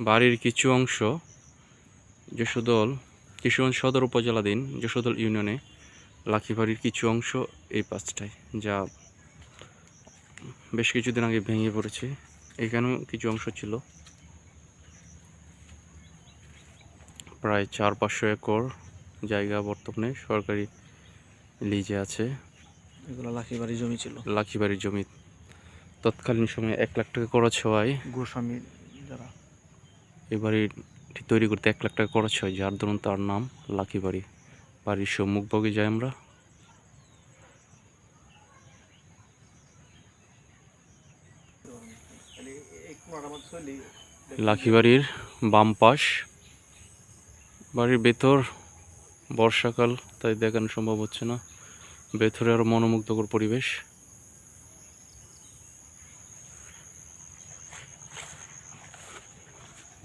বাড়ির কিছু অংশ যশোদল কিশোরগঞ্জ সদর উপজেলাধীন যশোদল ইউনিয়নে লাখিবাড়ির কিছু অংশ এই পাঁচটায়, যা বেশ কিছুদিন আগে ভেঙে পড়েছে। এখানেও কিছু অংশ ছিল, প্রায় 400-500 একর জায়গা বর্তমানে সরকারি লিজে আছে। এগুলো লাখিবাড়ি জমি ছিল। লাখিবাড়ির জমি তৎকালীন সময়ে 1 লাখ টাকা খরচ হওয়ায় গোস্বামী যারা এই বাড়িটি তৈরি করতে 1 লাখ টাকা খরচ হয়, যার দরুন তার নাম লাখিবাড়ি। বাড়ির সম্মুখভাগে যাই আমরা। লাখিবাড়ির বাম পাশ, বাড়ির ভেতর বর্ষাকাল তাই দেখানো সম্ভব হচ্ছে না। ভেতরে আরো মনোমুগ্ধকর পরিবেশ।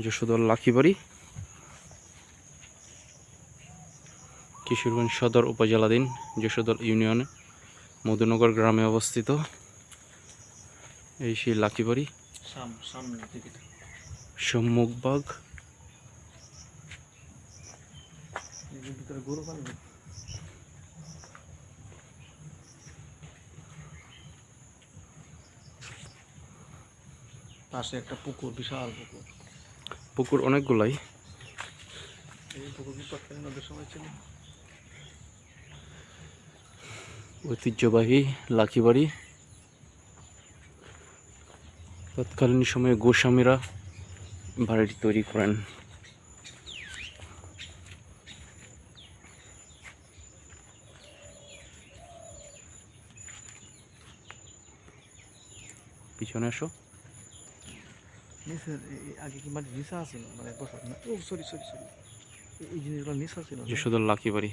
যশোদল লাখিবাড়ি কিশোরগঞ্জ সদর উপজেলাধীন যশোদল ইউনিয়নে মধুনগর গ্রামে অবস্থিত। এই সেই লাখিবাড়ি সম্মুখভাগ। পাশে একটা পুকুর, বিশাল পুকুর। পুকুর অনেকগুলাই। এই পুকুর কি তৎকালীন ওদের সময় ছিল? ঐতিহ্যবাহী লাখিবাড়ি তৎকালীন সময়ে গোস্বামীরা বাড়িটি তৈরি করেন। পিছনে আসো। নিচের আগে কি মানে নিচা ছিল, মানে বসত না? ও সরি সরি সরি, এই জিনিসগুলো নিচা ছিল। যশোদল লাখিবাড়ি।